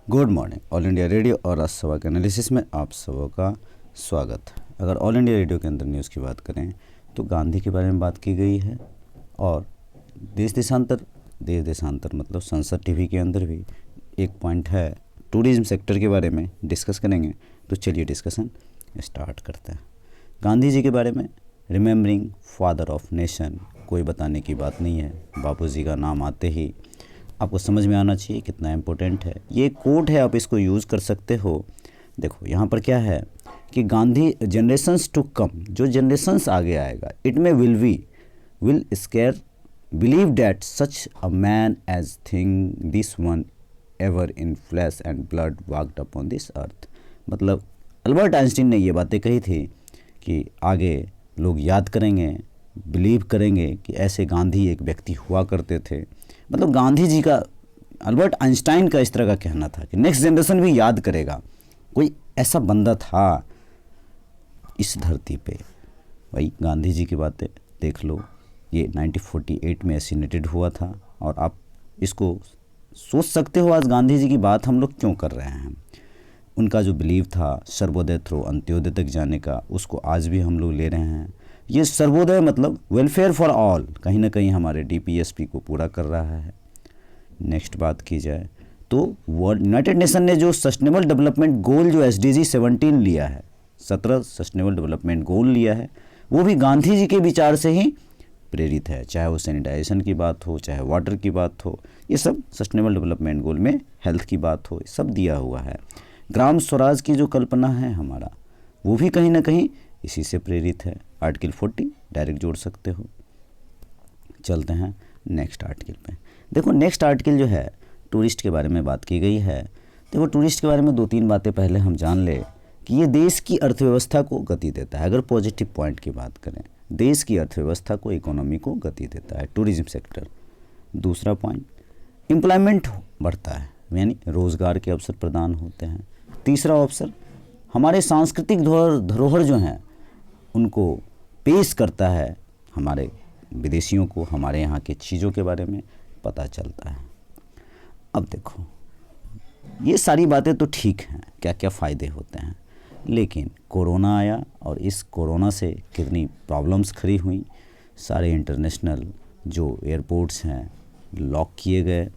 Good morning. All India radio और आज सुबह के एनालिसिस में आप सबों का स्वागत। अगर ऑल इंडिया रेडियो के अंदर न्यूज़ की बात करें तो गांधी के बारे में बात की गई है और देश देशांतर मतलब संसद टीवी के अंदर भी एक पॉइंट है, टूरिज्म सेक्टर के बारे में डिस्कस करेंगे। तो चलिए डिस्कशन स्टार्ट करते हैं। गांधी जी के बारे में, रिमेम्बरिंग फादर ऑफ नेशन, कोई बताने की बात नहीं है। बापूजी का नाम आते ही आपको समझ में आना चाहिए कितना इम्पोर्टेंट है। ये कोट है, आप इसको यूज़ कर सकते हो। देखो यहाँ पर क्या है कि गांधी जनरेशंस टू कम, जो जनरेशंस आगे आएगा, it may will scarce believe that such a man as thing this one ever in flesh and blood walked upon this earth. मतलब अल्बर्ट आइंस्टीन ने ये बातें कही थी कि आगे लोग याद करेंगे, बिलीव करेंगे कि ऐसे गांधी एक व्यक्ति हुआ करते थे। मतलब गांधी जी का, अल्बर्ट आइंस्टाइन का इस तरह का कहना था कि नेक्स्ट जनरेशन भी याद करेगा, कोई ऐसा बंदा था इस धरती पे। वही गांधी जी की बातें देख लो, ये 1948 में एसिनेटेड हुआ था और आप इसको सोच सकते हो आज गांधी जी की बात हम लोग क्यों कर रहे हैं। उनका जो बिलीव था सर्वोदय थ्रू अंत्योदय तक जाने का, उसको आज भी हम लोग ले रहे हैं। ये सर्वोदय मतलब वेलफेयर फॉर ऑल, कहीं ना कहीं हमारे डीपीएसपी को पूरा कर रहा है। नेक्स्ट बात की जाए तो वर्ल्ड यूनाइटेड नेशन ने जो सस्टेनेबल डेवलपमेंट गोल जो SDG 17 लिया है, 17 सस्टेनेबल डेवलपमेंट गोल लिया है, वो भी गांधी जी के विचार से ही प्रेरित है। चाहे वो सैनिटाइजेशन की बात हो, चाहे वाटर की बात हो, ये सब सस्टेनेबल डेवलपमेंट गोल में हेल्थ की बात हो, सब दिया हुआ है। ग्राम स्वराज की जो कल्पना है हमारा, वो भी कहीं ना कहीं इसी से प्रेरित है। आर्टिकल 40 डायरेक्ट जोड़ सकते हो। चलते हैं नेक्स्ट आर्टिकल पे। देखो नेक्स्ट आर्टिकल जो है टूरिस्ट के बारे में बात की गई है। देखो टूरिस्ट के बारे में 2-3 बातें पहले हम जान ले कि ये देश की अर्थव्यवस्था को गति देता है। अगर पॉजिटिव पॉइंट की बात करें, देश की अर्थव्यवस्था को, इकोनॉमी को गति देता है टूरिज्म सेक्टर। दूसरा पॉइंट, एम्प्लॉयमेंट बढ़ता है, यानी रोज़गार के अवसर प्रदान होते हैं। तीसरा अवसर, हमारे सांस्कृतिक धरोहर जो हैं उनको पेश करता है, हमारे विदेशियों को हमारे यहाँ की चीज़ों के बारे में पता चलता है। अब देखो ये सारी बातें तो ठीक हैं, क्या क्या फ़ायदे होते हैं, लेकिन कोरोना आया और इस कोरोना से कितनी प्रॉब्लम्स खड़ी हुई। सारे इंटरनेशनल जो एयरपोर्ट्स हैं लॉक किए गए,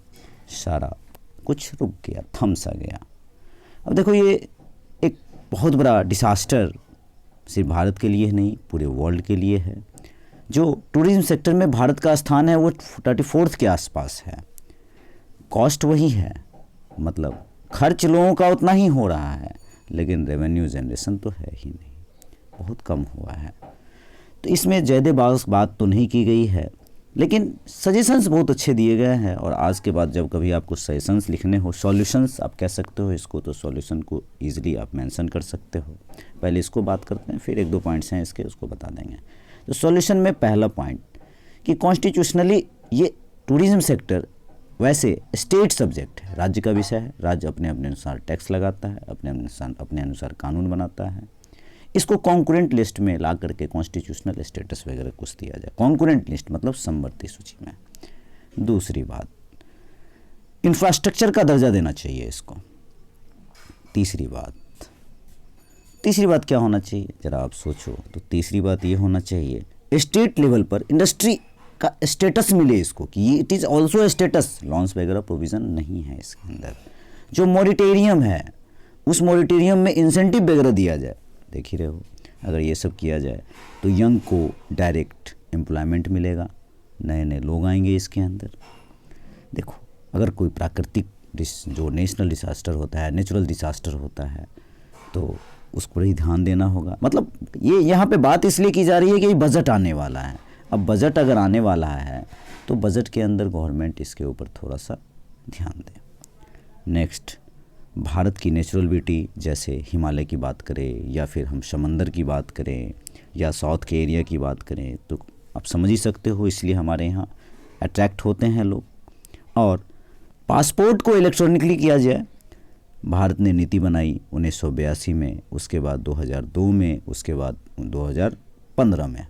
सारा कुछ रुक गया, थम सा गया। अब देखो ये एक बहुत बड़ा डिसास्टर सिर्फ भारत के लिए नहीं, पूरे वर्ल्ड के लिए है। जो टूरिज्म सेक्टर में भारत का स्थान है वो 34th के आसपास है। कॉस्ट वही है, मतलब खर्च लोगों का उतना ही हो रहा है, लेकिन रेवेन्यू जनरेशन तो है ही नहीं, बहुत कम हुआ है। तो इसमें ज़्यादा बात तो नहीं की गई है, लेकिन सजेशंस बहुत अच्छे दिए गए हैं। और आज के बाद जब कभी आपको सजेशंस लिखने हो, सॉल्यूशंस आप कह सकते हो इसको, तो सॉल्यूशन को ईजिली आप मेंशन कर सकते हो। पहले इसको बात करते हैं, फिर 1-2 पॉइंट्स हैं इसके, उसको बता देंगे। तो सॉल्यूशन में पहला पॉइंट कि कॉन्स्टिट्यूशनली ये टूरिज्म सेक्टर वैसे स्टेट सब्जेक्ट है, राज्य का विषय है। राज्य अपने अपने अनुसार टैक्स लगाता है, अपने अनुसार कानून बनाता है। इसको कॉन्कुरेंट लिस्ट में ला करके कॉन्स्टिट्यूशनल स्टेटस वगैरह कुछ दिया जाए। कॉन्कुरेंट लिस्ट मतलब समवर्ती सूची में। दूसरी बात, इंफ्रास्ट्रक्चर का दर्जा देना चाहिए इसको। तीसरी बात क्या होना चाहिए, जरा आप सोचो। तो तीसरी बात ये होना चाहिए स्टेट लेवल पर इंडस्ट्री का स्टेटस मिले इसको, कि ये it is also status. Loans वगैरह प्रोविज़न नहीं है इसके अंदर। जो मॉरिटेरियम है उस मॉरिटेरियम में इंसेंटिव वगैरह दिया जाए। देख ही रहे हो, अगर ये सब किया जाए तो यंग को डायरेक्ट एम्प्लॉयमेंट मिलेगा, नए नए लोग आएंगे इसके अंदर। देखो अगर कोई प्राकृतिक जो नेशनल डिसास्टर होता है, नेचुरल डिसास्टर होता है, तो उस पर ही ध्यान देना होगा। मतलब ये यहाँ पे बात इसलिए की जा रही है कि बजट आने वाला है। अब बजट अगर आने वाला है तो बजट के अंदर गवर्नमेंट इसके ऊपर थोड़ा सा ध्यान दे। नेक्स्ट, भारत की नेचुरल ब्यूटी, जैसे हिमालय की बात करें या फिर हम समंदर की बात करें या साउथ के एरिया की बात करें, तो आप समझ ही सकते हो, इसलिए हमारे यहाँ अट्रैक्ट होते हैं लोग। और पासपोर्ट को इलेक्ट्रॉनिकली किया जाए। भारत ने नीति बनाई 1982 में, उसके बाद 2002 में, उसके बाद 2015 में।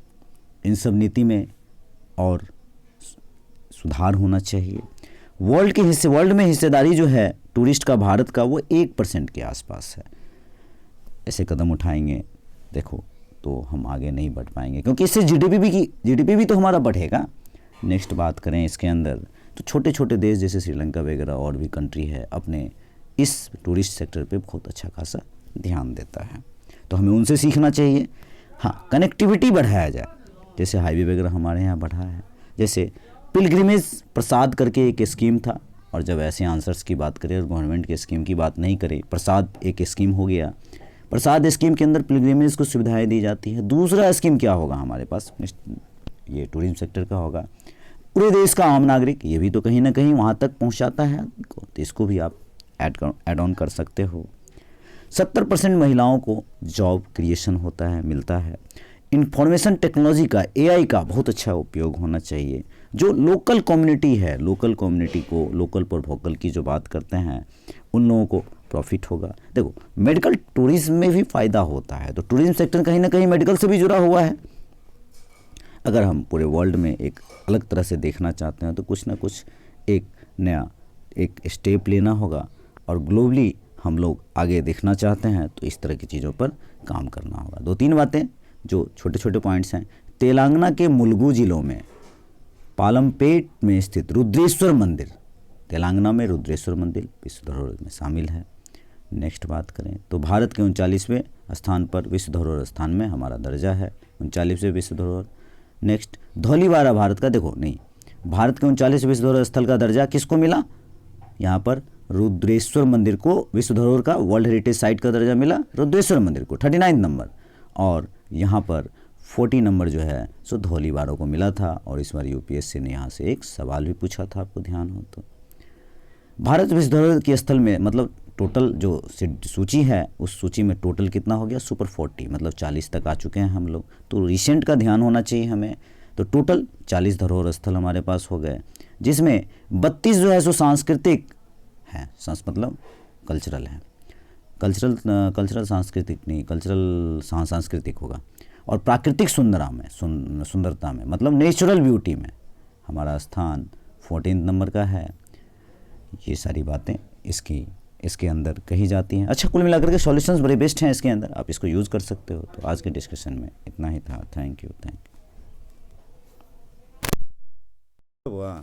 इन सब नीति में और सुधार होना चाहिए। वर्ल्ड में हिस्सेदारी जो है टूरिस्ट का भारत का वो 1% के आसपास है। ऐसे कदम उठाएंगे देखो तो हम आगे नहीं बढ़ पाएंगे, क्योंकि इससे जीडीपी भी तो हमारा बढ़ेगा। नेक्स्ट बात करें इसके अंदर तो छोटे छोटे देश जैसे श्रीलंका वगैरह और भी कंट्री है अपने इस टूरिस्ट सेक्टर पे बहुत अच्छा खासा ध्यान देता है, तो हमें उनसे सीखना चाहिए। हाँ, कनेक्टिविटी बढ़ाया जाए, जैसे हाईवे वगैरह हमारे यहाँ बढ़ा है, जैसे पिलग्रिमेज प्रसाद करके एक स्कीम था, और जब ऐसे आंसर्स की बात करें और गवर्नमेंट के स्कीम की बात नहीं करें, प्रसाद एक स्कीम हो गया। प्रसाद स्कीम के अंदर पिलग्रिमेज को सुविधाएं दी जाती है। दूसरा स्कीम क्या होगा हमारे पास, ये टूरिज्म सेक्टर का होगा, पूरे देश का आम नागरिक, ये भी तो कहीं ना कहीं वहाँ तक पहुँचाता है, तो इसको भी आप ऐड ऑन कर सकते हो। 70% महिलाओं को जॉब क्रिएशन होता है, मिलता है। इंफॉर्मेशन टेक्नोलॉजी का, एआई का बहुत अच्छा उपयोग होना चाहिए। जो लोकल कम्युनिटी है, लोकल कम्युनिटी को, लोकल पर वोकल की जो बात करते हैं, उन लोगों को प्रॉफिट होगा। देखो मेडिकल टूरिज्म में भी फ़ायदा होता है, तो टूरिज्म सेक्टर कहीं ना कहीं मेडिकल से भी जुड़ा हुआ है। अगर हम पूरे वर्ल्ड में एक अलग तरह से देखना चाहते हैं तो कुछ ना कुछ एक नया एक स्टेप लेना होगा, और ग्लोबली हम लोग आगे देखना चाहते हैं तो इस तरह की चीज़ों पर काम करना होगा। 2-3 बातें जो छोटे छोटे पॉइंट्स हैं। तेलंगाना के मुलुगु जिलों में पालमपेट में स्थित रुद्रेश्वर मंदिर, तेलंगाना में रुद्रेश्वर मंदिर विश्व धरोहर में शामिल है। नेक्स्ट बात करें तो भारत के 39वें स्थान पर विश्व धरोहर स्थान में हमारा दर्जा है, 39वें विश्व धरोहर। नेक्स्ट धौलीवारा भारत का, देखो नहीं, भारत के 39 विश्व धरोहर स्थल का दर्जा किसको मिला, यहाँ पर रुद्रेश्वर मंदिर को विश्व धरोहर का वर्ल्ड हेरिटेज साइट का दर्जा मिला रुद्रेश्वर मंदिर को 39 नंबर, और यहाँ पर 40 नंबर जो है सो धौलीवारों को मिला था। और इस बार यूपीएससी ने यहाँ से एक सवाल भी पूछा था, आपको ध्यान हो तो। भारत विश्व धरोहर के स्थल में मतलब टोटल जो सूची है उस सूची में टोटल कितना हो गया, सुपर 40, मतलब 40 तक आ चुके हैं हम लोग, तो रिसेंट का ध्यान होना चाहिए हमें। तो टोटल 40 धरोहर स्थल हमारे पास हो गए, जिसमें 32 जो है सो सांस्कृतिक हैं, मतलब कल्चरल हैं, कल्चरल सांस्कृतिक नहीं, कल्चरल सांस्कृतिक होगा, और प्राकृतिक सुंदरता में मतलब नेचुरल ब्यूटी में हमारा स्थान 14 नंबर का है। ये सारी बातें इसके अंदर कही जाती हैं। अच्छा, कुल मिलाकर के सॉल्यूशंस बड़े बेस्ट हैं इसके अंदर, आप इसको यूज़ कर सकते हो। तो आज के डिस्कशन में इतना ही था। Thank you. वाह।